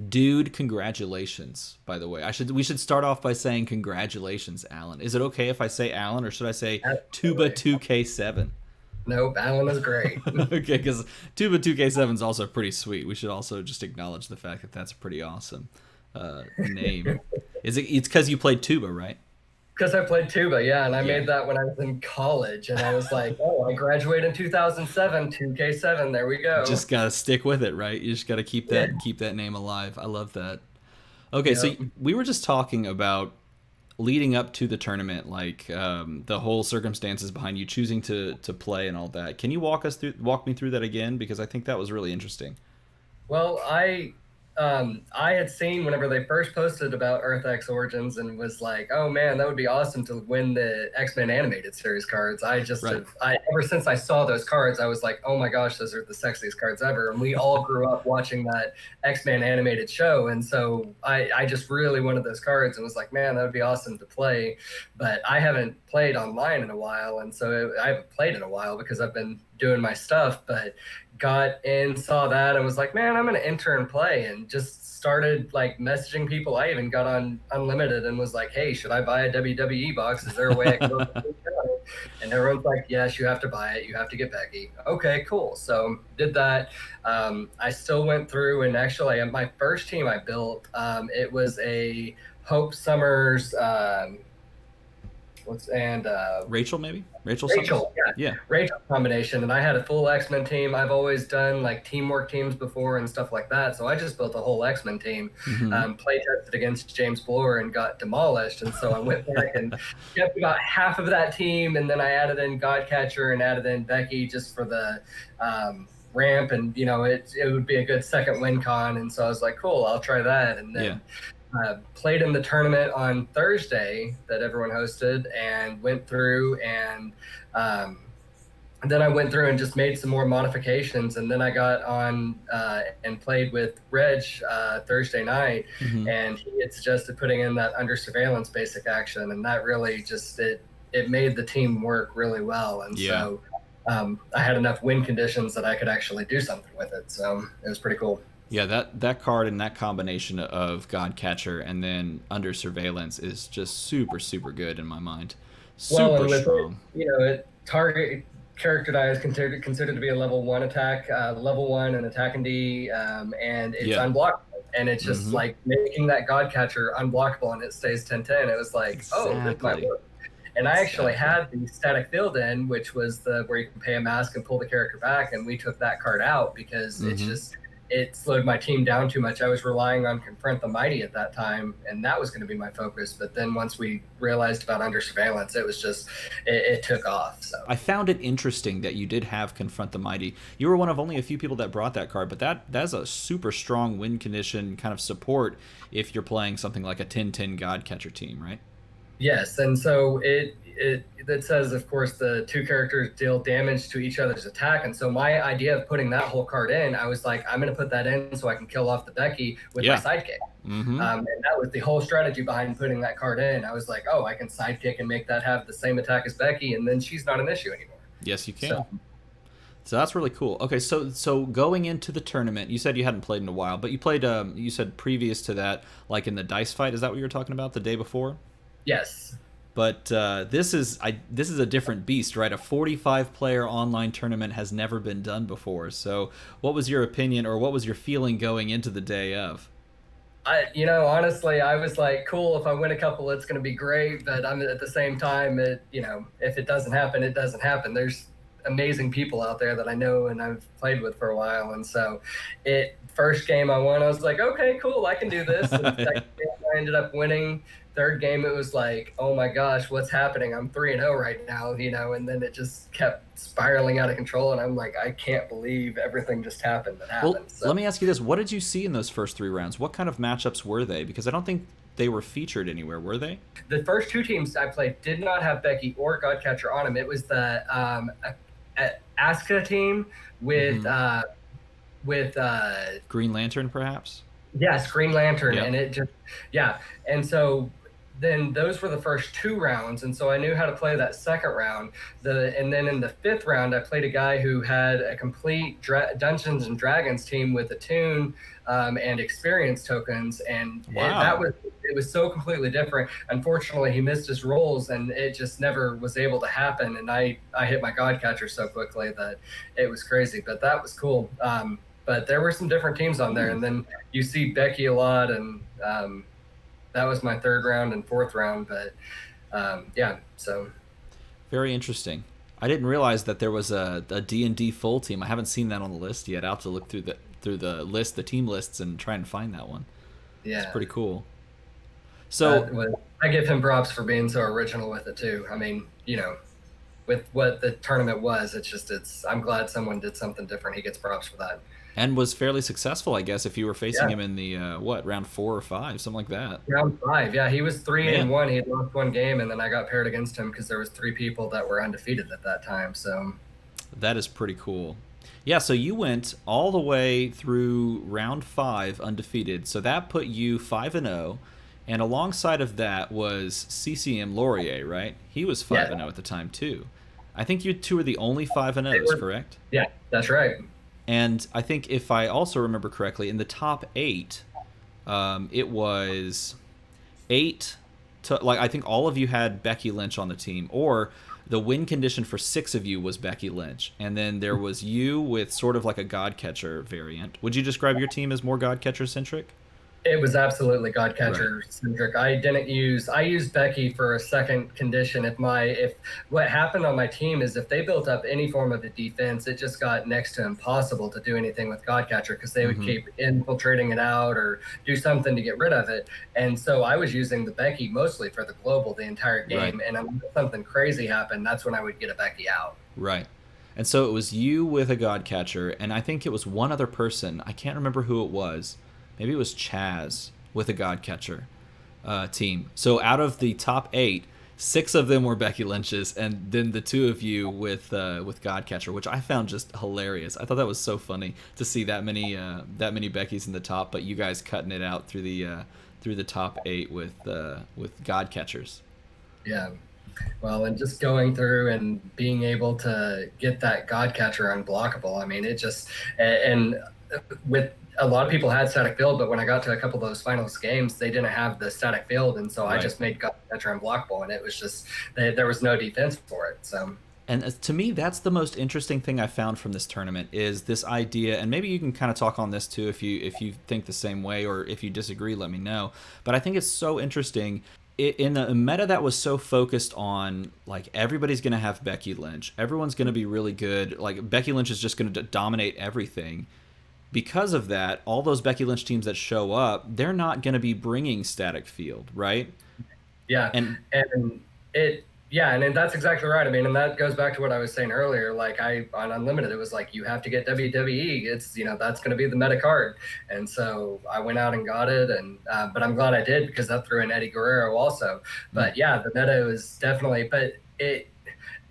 Dude, congratulations, by the way. We should start off by saying congratulations, Alan. Is it okay if I say Alan, or should I say Tuba Absolutely. 2K7? Nope, Alan is great. Okay, because Tuba 2K7 is also pretty sweet. We should also just acknowledge the fact that that's a pretty awesome name. It's because you played tuba, right? Because I played tuba, yeah, and I Yeah. made that when I was in college, and I was like, oh, I graduated in 2007, 2K7, there we go. Just gotta stick with it, right? You just gotta Yeah, keep that name alive. I love that. Okay, so yep. we were just talking about leading up to the tournament, like the whole circumstances behind you choosing to play and all that. Can you walk me through that again, because I think that was really interesting. Well, I had seen whenever they first posted about Earth X Origins and was like, oh man, that would be awesome to win the X-Men animated series cards. I just Right. have I ever since I saw those cards, I was like, oh my gosh, those are the sexiest cards ever. And we all grew up watching that X-Men animated show. And so I just really wanted those cards and was like, man, that would be awesome to play. But I haven't played online in a while, and so I haven't played in a while because I've been doing my stuff. But got in, saw that, and was like, man, I'm gonna enter and play, and just started like messaging people. I even got on Unlimited and was like, hey, should I buy a WWE box? Is there a way I can open it? And everyone's like, yes, you have to buy it. You have to get Becky. Okay, cool. So did that. I still went through, and actually, my first team I built, it was a Hope Summers. What's and Rachel, maybe Rachel Summers. Rachel, yeah, Yeah. Rachel combination. And I had a full X-Men team. I've always done like teamwork teams before and stuff like that. So I just built a whole X-Men team, Hmm. play tested against James Bloor and got demolished. And so I went back and kept about half of that team. And then I added in Godcatcher and added in Becky just for the ramp. And, it would be a good second win con. And so I was like, cool, I'll try that. And Yeah. then played in the tournament on Thursday that everyone hosted and went through um, then I went through and just made some more modifications, and then I got on and played with Reg Thursday night, Hmm. and he had suggested putting in that under surveillance basic action, and that really just it made the team work really well, and Yeah. so I had enough win conditions that I could actually do something with it, so it was pretty cool. Yeah, that card and that combination of Godcatcher and then Under Surveillance is just super good in my mind. Well, Super and with it, strong. it target character die is considered to be a level one attack, level one and attack and D, and it's Yeah. unblockable. And it's just Hmm. like making that Godcatcher unblockable and it stays 10/10. It was like, oh, this might Exactly. work. And I actually Exactly. had the static field in, which was the where you can pay a mask and pull the character back, and we took that card out because Hmm. it slowed my team down too much. I was relying on Confront the Mighty at that time, and that was going to be my focus. But then once we realized about under surveillance, it was just it took off. So I found it interesting that you did have Confront the Mighty. You were one of only a few people that brought that card, but that's a super strong win condition kind of support if you're playing something like a 10-10 Godcatcher team, right? yes, and so it says, of course, the two characters deal damage to each other's attack. And so my idea of putting that whole card in, I was like, I'm going to put that in so I can kill off the Becky with my Yeah. sidekick. Hmm. And that was the whole strategy behind putting that card in. I was like, oh, I can sidekick and make that have the same attack as Becky, and then she's not an issue anymore. Yes, you So can. So that's really cool. Okay, so going into the tournament, you said you hadn't played in a while, but you played. You said previous to that, like in the dice fight. Is that what you were talking about the day before? yes. But this is a different beast, right? A 45 player online tournament has never been done before. So, what was your opinion, or what was your feeling going into the day of? Honestly, I was like, cool, if I win a couple, it's going to be great. But I'm at the same time, if it doesn't happen, it doesn't happen. There's amazing people out there that I know and I've played with for a while. And so first game I won, I was like, okay, cool, I can do this. And second game, I ended up winning. Third game, it was like, oh my gosh, what's happening? I'm 3-0 right now, and then it just kept spiraling out of control. And I'm like, I can't believe everything just happened that Well, happened. So let me ask you this: what did you see in those first three rounds? What kind of matchups were they? Because I don't think they were featured anywhere, were they? the first two teams I played did not have Becky or Godcatcher on them. It was the Aska team with Hmm. with Green Lantern, perhaps. yes, Green Lantern, Yeah. and it just yeah, and so then those were the first 2 rounds, and so I knew how to play that second round. And then in the 5th round, I played a guy who had a complete Dungeons and Dragons team with a tune and experience tokens, and Wow. it was so completely different. Unfortunately, he missed his rolls, and it just never was able to happen. And I hit my god catcher so quickly that it was crazy, but that was cool. But there were some different teams on there, and then you see Becky a lot, and that was my 3rd round and 4th round. But yeah, so Very interesting. I didn't realize that there was a D&D full team. I haven't seen that on the list yet. I'll have to look through the list, the team lists, and try and find that one. It's yeah, pretty cool. So I give him props for being so original with it too. I mean, with what the tournament was, I'm glad someone did something different. He gets props for that. and was fairly successful, I guess, if you were facing Yeah. him in the what, round 4 or 5, something like that. Round 5, yeah, he was 3 and Man, 1. He had lost one game, and then I got paired against him because there was 3 people that were undefeated at that time. So that is pretty cool. Yeah, so you went all the way through round 5 undefeated. So that put you 5-0, and alongside of that was CCM Laurier, right? He was 5-0 yeah, at the time too. I think you two are the only 5 and they 0s, were, correct? yeah, that's right. And I think if I also remember correctly, in the top 8, it was 8 to, like, I think all of you had Becky Lynch on the team, or the win condition for 6 of you was Becky Lynch, and then there was you with sort of like a God Catcher variant. Would you describe your team as more God Catcher centric? It was absolutely Right. Godcatcher centric. I used Becky for a second condition. If what happened on my team is if they built up any form of a defense, it just got next to impossible to do anything with Godcatcher because they would Mm-hmm. keep infiltrating it out or do something to get rid of it. And so I was using the Becky mostly for the global the entire Right. game. And unless something crazy happened, that's when I would get a Becky out. Right. And so it was you with a God Catcher, and I think it was one other person. I can't remember who it was. Maybe it was Chaz with a God Catcher team. So out of the top 8, 6 of them were Becky Lynch's, and then the 2 of you with God Catcher, which I found just hilarious. I thought that was so funny to see that many Beckys in the top, but you guys cutting it out through the top 8 with God Catchers. Yeah. Well, and just going through and being able to get that God catcher unblockable. I mean, and with a lot of people had static field, but when I got to a couple of those finals games, they didn't have the static field. And so I Right. just made God catcher unblockable, and it was just, there was no defense for it. So, And to me, that's the most interesting thing I found from this tournament is this idea, and maybe you can kind of talk on this too if you think the same way or if you disagree, let me know. But I think it's so interesting in a meta that was so focused on like everybody's going to have Becky Lynch, everyone's going to be really good, like Becky Lynch is just going to dominate everything. Because of that, all those Becky Lynch teams that show up, they're not going to be bringing static field, right? yeah. And And yeah, and that's exactly right. I mean, and that goes back to what I was saying earlier. Like on Unlimited, it was like you have to get WWE. It's that's going to be the meta card, and so I went out and got it. And but I'm glad I did because that threw in Eddie Guerrero also. mm, But yeah, the meta was definitely. But it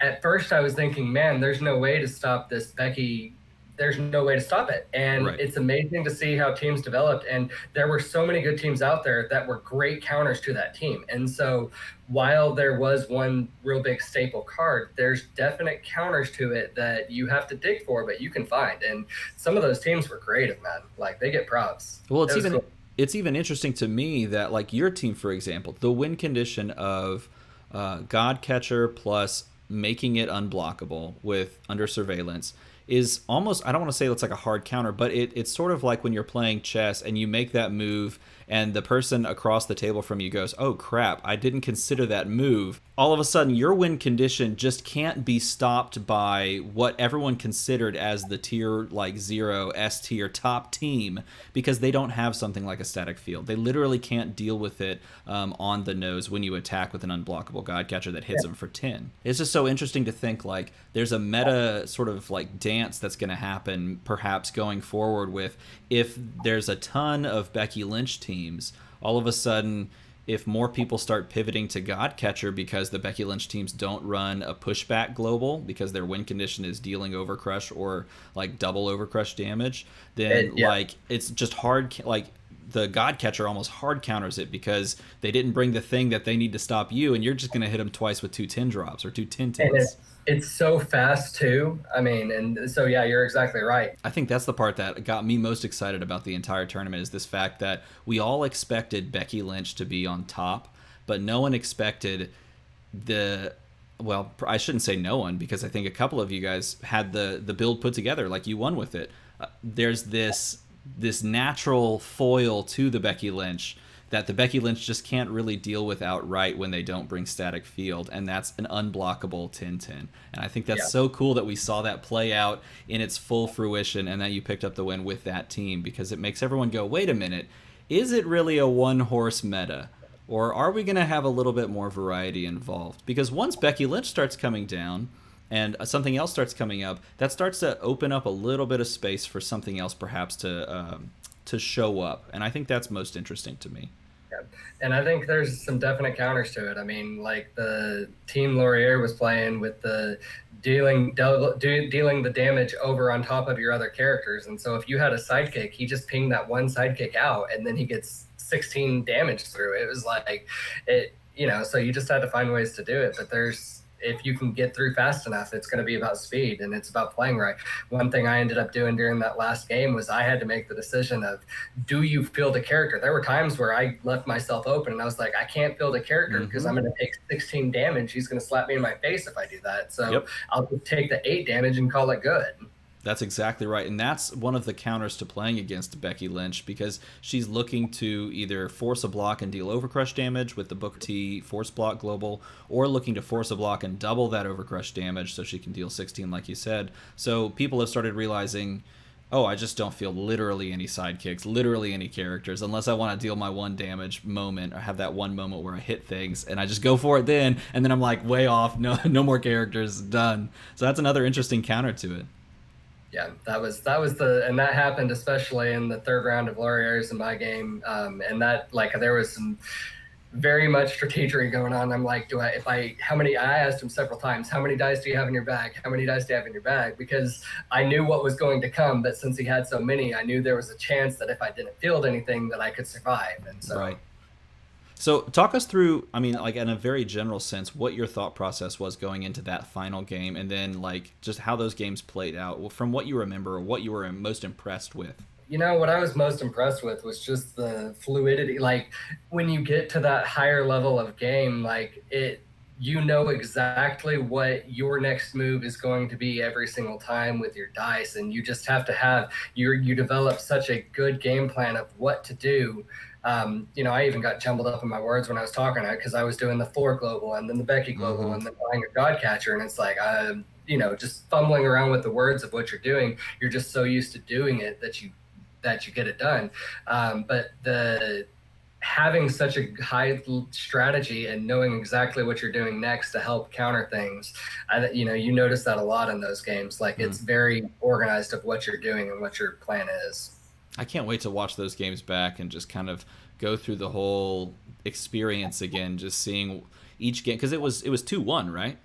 at first I was thinking, man, there's no way to stop this Becky. There's no way to stop it. And right. it's amazing to see how teams developed. And there were so many good teams out there that were great counters to that team. And so while there was one real big staple card, there's definite counters to it that you have to dig for, but you can find. And some of those teams were creative, man. Like they get props. Well, It was cool. it's even interesting to me that like your team, for example, the win condition of God Catcher plus making it unblockable with under surveillance is almost, I don't want to say it's like a hard counter, but it's sort of like when you're playing chess and you make that move and the person across the table from you goes, oh crap, I didn't consider that move. All of a sudden, your win condition just can't be stopped by what everyone considered as the tier like 0 S tier top team because they don't have something like a static field. They literally can't deal with it on the nose when you attack with an unblockable God Catcher that hits Yeah. them for 10. It's just so interesting to think like there's a meta sort of like dance that's going to happen perhaps going forward with if there's a ton of Becky Lynch teams, all of a sudden if more people start pivoting to God Catcher because the Becky Lynch teams don't run a pushback global because their win condition is dealing overcrush or like double overcrush damage, then Yeah. like it's just hard like the God Catcher almost hard counters it because they didn't bring the thing that they need to stop you, and you're just going to hit them twice with two 10 drops or two 10 And tens. it's so fast too. I mean, and so yeah, you're exactly right. I think that's the part that got me most excited about the entire tournament is this fact that we all expected Becky Lynch to be on top, but no one expected the well, I shouldn't say no one because I think a couple of you guys had the build put together, like you won with it. There's this natural foil to the Becky Lynch that the Becky Lynch just can't really deal with outright when they don't bring static field, and that's an unblockable 10-10. And I think that's Yeah. so cool that we saw that play out in its full fruition and that you picked up the win with that team because it makes everyone go, wait a minute, is it really a one-horse meta? Or are we going to have a little bit more variety involved? Because once Becky Lynch starts coming down and something else starts coming up, that starts to open up a little bit of space for something else perhaps to show up. And I think that's most interesting to me. Yeah. And I think there's some definite counters to it. I mean, like the team Laurier was playing with the dealing the damage over on top of your other characters. And so if you had a sidekick, he just pinged that one sidekick out and then he gets 16 damage through. It was like it, so you just had to find ways to do it. But if you can get through fast enough, it's going to be about speed and it's about playing right. One thing I ended up doing during that last game was I had to make the decision of, do you field a character? There were times where I left myself open and I was like, I can't field a character because I'm going to take 16 damage. He's going to slap me in my face if I do that. So Yep. I'll just take the 8 damage and call it good. That's exactly right. And that's one of the counters to playing against Becky Lynch because she's looking to either force a block and deal overcrush damage with the Book T force block global, or looking to force a block and double that overcrush damage so she can deal 16 like you said. So people have started realizing, oh, I just don't feel literally any sidekicks, literally any characters, unless I want to deal my one damage moment or have that one moment where I hit things and I just go for it then, and then I'm like way off, no more characters, done. So that's another interesting counter to it. Yeah, and that happened especially in the third round of Laurier's in my game, and that there was some very much strategery going on. I'm like, I asked him several times, how many dice do you have in your bag? How many dice do you have in your bag? Because I knew what was going to come, but since he had so many, I knew there was a chance that if I didn't field anything that I could survive. And so right. So talk us through, I mean, like in a very general sense, what your thought process was going into that final game, and then like just how those games played out from what you remember or what you were most impressed with. What I was most impressed with was just the fluidity. Like when you get to that higher level of game, you know exactly what your next move is going to be every single time with your dice, and you just have to have you develop such a good game plan of what to do. I even got jumbled up in my words when I was talking because I was doing the Thor global and then the Becky global and then buying a God Catcher, and it's like just fumbling around with the words of what you're doing. You're just so used to doing it that you get it done. But having such a high strategy and knowing exactly what you're doing next to help counter things, you notice that a lot in those games. Like it's very organized of what you're doing and what your plan is. I can't wait to watch those games back and just kind of go through the whole experience again, just seeing each game, because it was 2-1, right?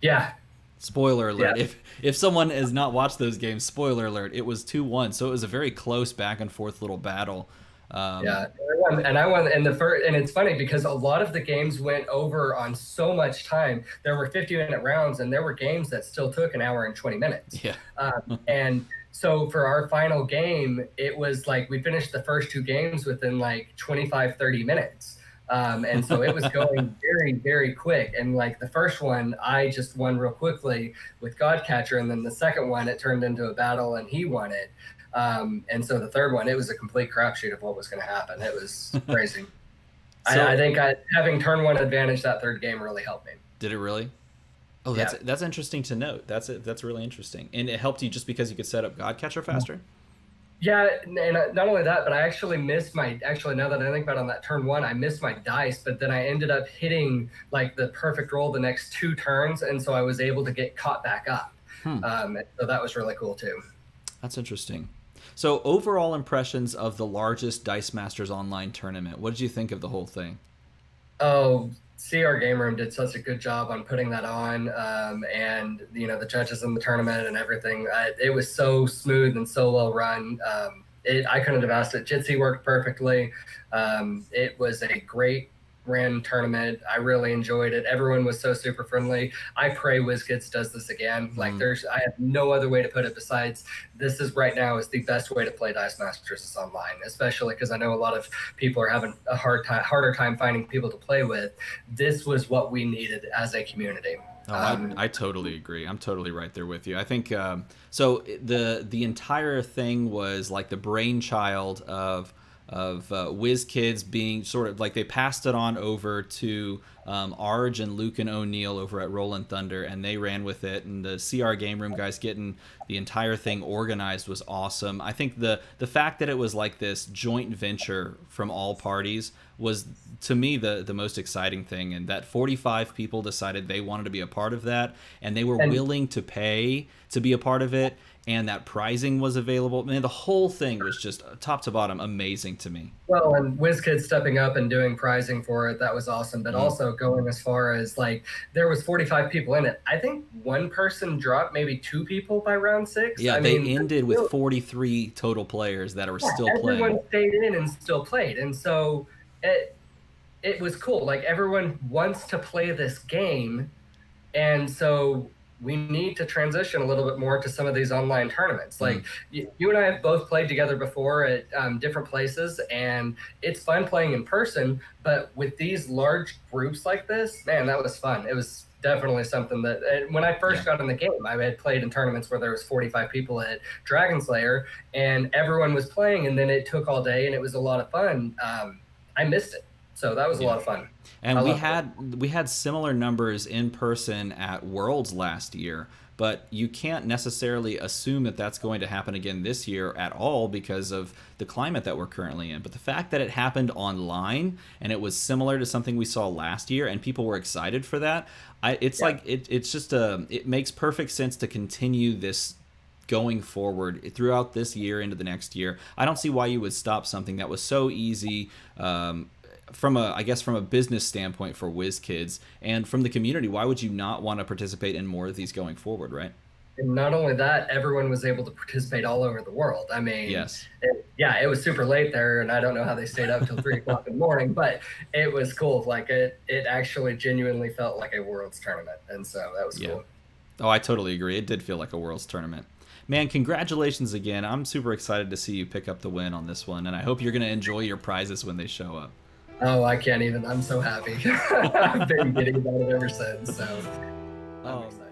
Yeah. Spoiler alert. Yeah. If someone has not watched those games, spoiler alert, it was 2-1. So it was a very close back and forth little battle. Yeah, I won in the first, and it's funny because a lot of the games went over on so much time. There were 50-minute rounds, and there were games that still took an hour and 20 minutes. Yeah. And so for our final game, it was like we finished the first 2 games within like 25, 30 minutes. And so it was going very, very quick. And like the first one, I just won real quickly with God Catcher. And then the second one, it turned into a battle and he won it. And so the third one, it was a complete crapshoot of what was going to happen. It was crazy. So, I think having turn 1 advantage that third game really helped me. Did it really? Oh, that's interesting to note. That's really interesting. And it helped you just because you could set up God Catcher faster? Yeah, and not only that, but I actually missed now that I think about it, on that turn 1, I missed my dice, but then I ended up hitting like the perfect roll the next 2 turns, and so I was able to get caught back up. So that was really cool too. That's interesting. So overall impressions of the largest Dice Masters online tournament. What did you think of the whole thing? Oh, CR Game Room did such a good job on putting that on, and the judges in the tournament and everything. It was so smooth and so well run. I couldn't have asked it. Jitsi worked perfectly. It was a great ran tournament. I really enjoyed it. Everyone was so super friendly. I pray WizKids does this again. Like I have no other way to put it besides this is right now is the best way to play Dice Masters is online, especially because I know a lot of people are having a harder time finding people to play with. This was what we needed as a community. Oh, I totally agree. I'm totally right there with you. I think so. The entire thing was like the brainchild of WizKids being sort of like they passed it on over to Arj and Luke and O'Neill over at Rollin' Thunder, and they ran with it. And the CR Game Room guys getting the entire thing organized was awesome. I think the fact that it was like this joint venture from all parties was, to me, the most exciting thing, and that 45 people decided they wanted to be a part of that, and they were willing to pay to be a part of it, and that prizing was available. Man, the whole thing was just top to bottom amazing to me. Well, and WizKids stepping up and doing prizing for it, that was awesome. But also going as far as like there was 45 people in it. I think one person dropped, maybe 2 people by round 6. Yeah, they ended with 43 total players that are still playing. Everyone stayed in and still played, and so it was cool. Like everyone wants to play this game, and so we need to transition a little bit more to some of these online tournaments. Like you and I have both played together before at different places, and it's fun playing in person, but with these large groups like this, man, that was fun. It was definitely something that when I first got in the game, I had played in tournaments where there was 45 people at Dragon Slayer and everyone was playing, and then it took all day and it was a lot of fun. I missed it. So that was a lot of fun. And we had similar numbers in person at Worlds last year, but you can't necessarily assume that that's going to happen again this year at all because of the climate that we're currently in. But the fact that it happened online and it was similar to something we saw last year and people were excited for that, it makes perfect sense to continue this going forward throughout this year into the next year. I don't see why you would stop something that was so easy, from a business standpoint for WizKids and from the community. Why would you not want to participate in more of these going forward, right? And not only that, everyone was able to participate all over the world. I mean, it was super late there, and I don't know how they stayed up till 3 o'clock in the morning, but it was cool. Like it actually genuinely felt like a Worlds tournament, and so that was cool. Oh, I totally agree. It did feel like a Worlds tournament. Man, congratulations again. I'm super excited to see you pick up the win on this one, and I hope you're going to enjoy your prizes when they show up. Oh, I can't even. I'm so happy. I've been getting about it ever since. So I'm excited.